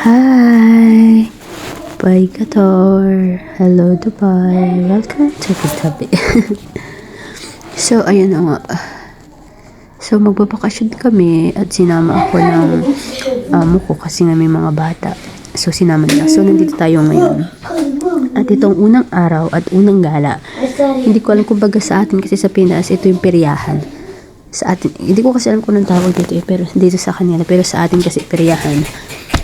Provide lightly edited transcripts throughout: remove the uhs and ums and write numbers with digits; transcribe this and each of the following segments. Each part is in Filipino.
Hi! Bye Qatar! Hello Dubai! Welcome to Kitabi! So, ayun na nga. So, magbabakasyon kami at sinama ako ng amo ko kasi nga may mga bata. So, sinama nila. So, nandito tayo ngayon. At itong unang araw at unang gala. Hindi ko alam kung baga sa atin kasi sa Pinas, ito yung peryahan. Sa atin, hindi ko kasi alam kung anong tawag dito pero dito sa kanila. Pero sa atin kasi peryahan.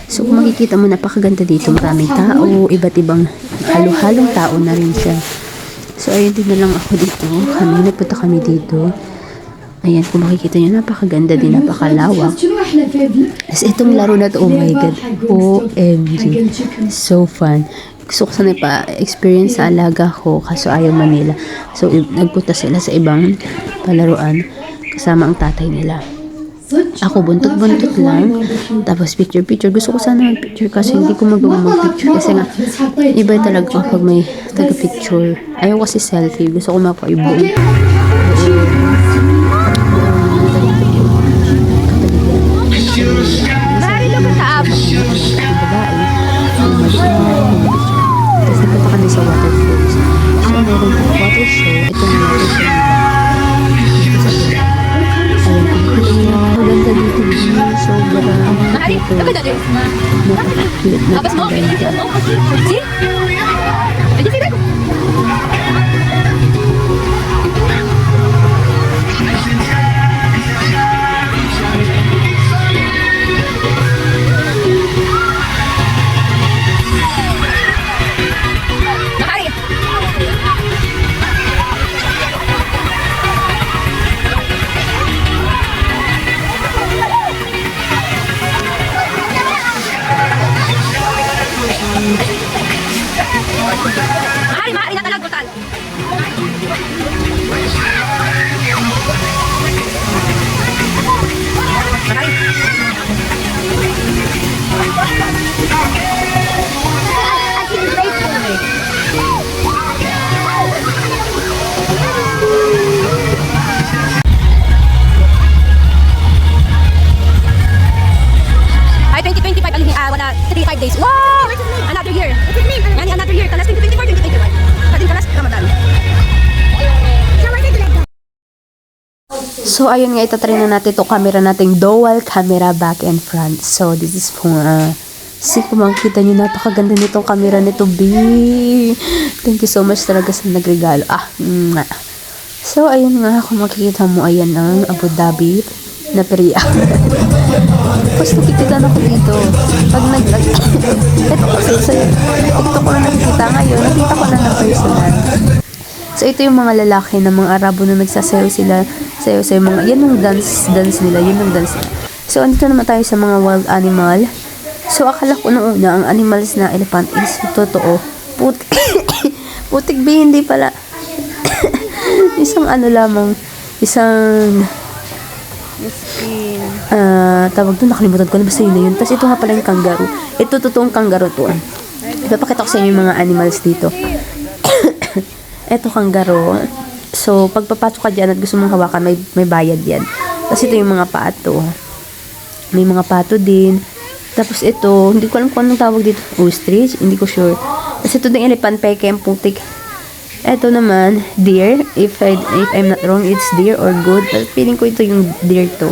So, kung makikita mo, napakaganda dito. Maraming tao, iba't ibang halo-halong tao na rin siya. So, ayun din na lang ako dito. Nagpunta kami dito. Ayan, kung makikita nyo, napakaganda din, napakalawak. As itong laro na to, oh my God. OMG. So fun. Gusto ko sana pa-experience sa alaga ko, kaso ayaw Manila. So, nagpunta sila sa ibang palaruan kasama ang tatay nila. Ako buntot-buntot lang. Tapos picture-picture. Gusto ko sana mag-picture kasi hindi ko mag-picture. Kasi nga, iba talaga pag may taga-picture. Ayaw kasi selfie. Gusto ko mapaibuong. Tapos napunta kami sa waterfalls. So, meron water show. Itong water show. Maganda dito. Sobrang dito. Napakakilit na maganda. Maaari na talaga total. Ay, 2025 wala 3-5 days. Wow! Another year. Yani another year. Kalas 2024, 2025. Kading kalas Ramadan. So, ayun nga, itatry na natin itong camera nating dual camera back and front. So, this is for, kung makikita nyo, napakaganda nitong camera nito, B. Thank you so much talaga sa nagregalo. So, ayun nga, kung makikita mo, ayan ang Abu Dhabi na periya. Tapos nakikita na ko dito. Pag ito kasi sa TikTok ko na nakikita ngayon, nakita ko na ng personal. So, ito yung mga lalaki na mga Arabo na nagsasayaw sila. Sayaw mga, yan yung dance nila. Yun yung dance nila. So, andito naman tayo sa mga wild animal. So, akala ko noong una, ang animals na elephant is totoo. Putik ba, hindi pala. Isang ano lamang, tawag doon, nakalimutan ko na, basta yun na yun. Tapos ito nga pala yung kangaroo. Ito totoong kangaroo to. Ipapakita ko sa inyo yung mga animals dito. Ito kangaroo. So, pagpapasok ka dyan at gusto mong hawakan, may bayad yan. Tapos ito yung mga pato. May mga pato din. Tapos ito, hindi ko alam kung anong tawag dito. Ostrich? Hindi ko sure. Tapos ito din elephant, peke, ang putik. Ito naman, deer. If I'm not wrong, it's deer or goat. But feeling ko ito yung deer to.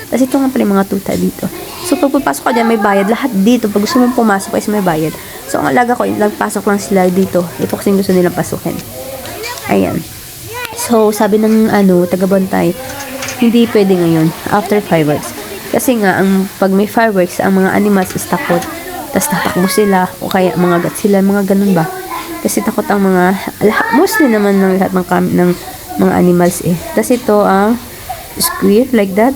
Tapos ito nga pala yung mga tuta dito. So, pagpapasok ka dyan, may bayad. Lahat dito, pag gusto mong pumasok, is may bayad. So, ang alaga ko, nagpasok lang sila dito. Ito kasi gusto nilang pasukin. Ayan. So, sabi ng taga-bantay, hindi pwede ngayon, after fireworks. Kasi nga, pag may fireworks, ang mga animals is takot. Tapos tatakbo sila, o kaya mga gat sila, mga ganun ba. Kasi takot ang mostly naman ng lahat ng mga animals eh. Tapos ito ang squid, like that.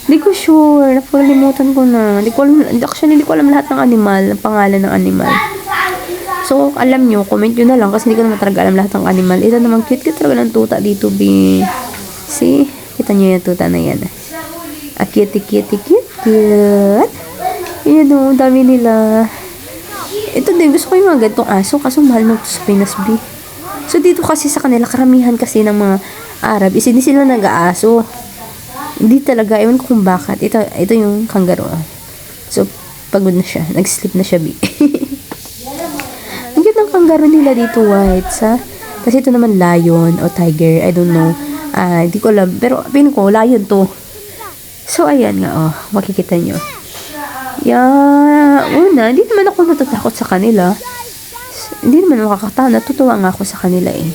Hindi ko sure, napakalimutan ko na. Actually, hindi ko alam lahat ng animal, ang pangalan ng animal. So, alam nyo, comment nyo na lang kasi hindi ko naman talaga alam lahat ng animal. Ito naman, cute talaga ng tuta dito, B. See? Kita nyo yung tuta na yan. Cute. Ayan o, dami nila. Ito din, gusto ko yung mga gantong aso, kaso mahal mo sa Pinas, B. So, dito kasi sa kanila, karamihan kasi ng mga Arab, hindi sila nag-aaso. Hindi talaga, ewan ko kung bakit. Ito yung kangaroo. So, Pagod na siya. Nag-sleep na siya, B. Ang cute ng kangaroo nila dito, whites, ha? Tapos ito naman lion o tiger. I don't know. Hindi ko alam. Pero pin ko, lion to. So, ayan nga, oh. Makikita nyo. Una, hindi naman ako natatakot sa kanila. Hindi naman makakatawa. Natutuwa nga ako sa kanila, eh.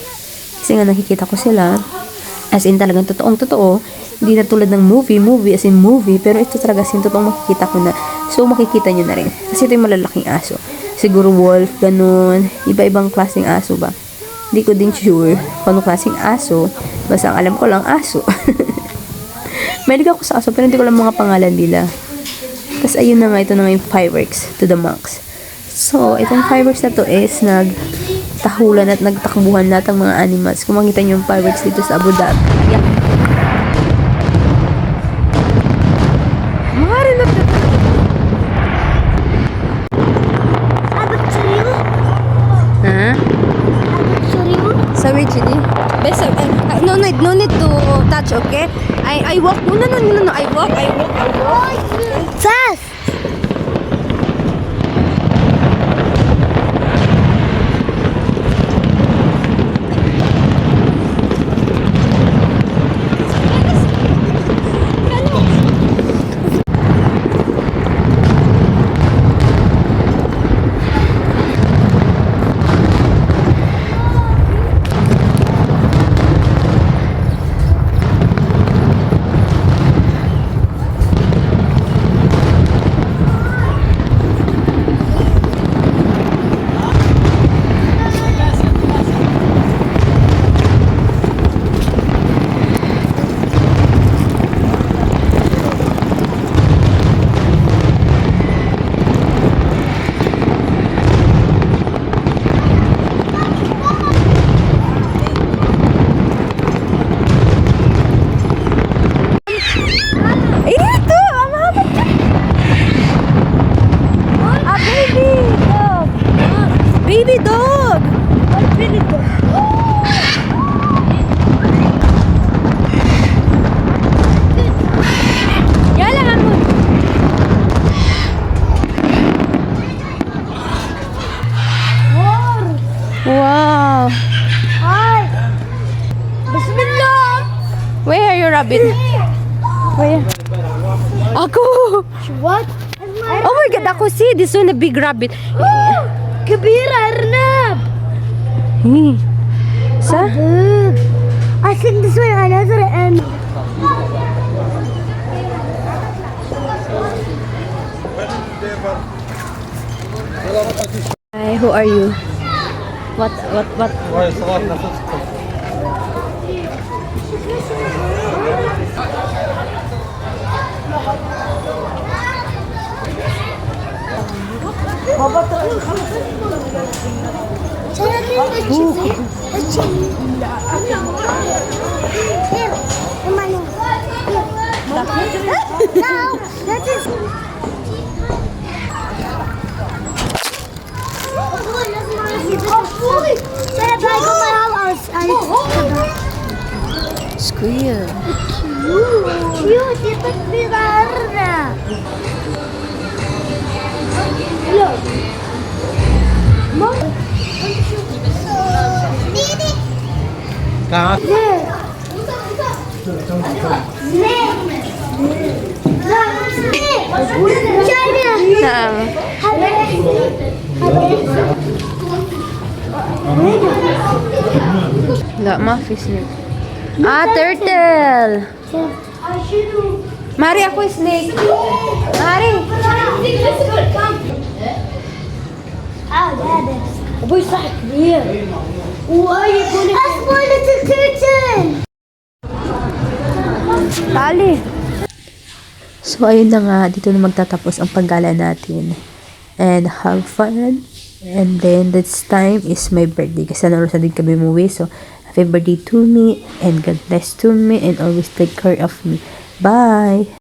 Kasi nga nakikita ko sila. As in, talagang totoong-totoo. Hindi na tulad ng movie as in movie. Pero ito talaga, as in, totoong makikita ko na. So, makikita nyo na rin. Kasi ito yung malalaking aso. Siguro wolf, ganun. Iba-ibang klaseng aso ba? Hindi ko din sure kung anong klaseng aso. Basta ang alam ko lang, aso. Mahilig ako sa aso, pero hindi ko alam mga pangalan nila. Tapos, ayun na nga, ito na nga yung fireworks to the max. So, itong fireworks na to is nagtahulan at nagtakbuhan lahat ng mga animals. Kung makita nyo yung fireworks dito sa Abu Dhabi. Ayan. No need to touch, okay? I walk. No. I walk. Fast! Baby dog! Baby dog. Yala, Hamon! Wow! Hi! Bismillah! Where are you, rabbit? Where? Ako! What? Oh my God, ako see this one, a big rabbit. كبيرة أرنب! Sa? I think this one another and Hi, who are you? What? No, that is. Squeal. Cute, itu bilarna. Look. Mom. Didi. Kang. La, ma snake. Turtle. Mari, ako snake. Mari. أبوي صح كبير وأي أصبر للكيتشن Tali. So, ayun na nga. Dito na magtatapos ang paggala natin. And have fun. And then, this time is my birthday. Kasi narosa din kami umuwi. So, happy birthday to me. And God bless to me. And always take care of me. Bye!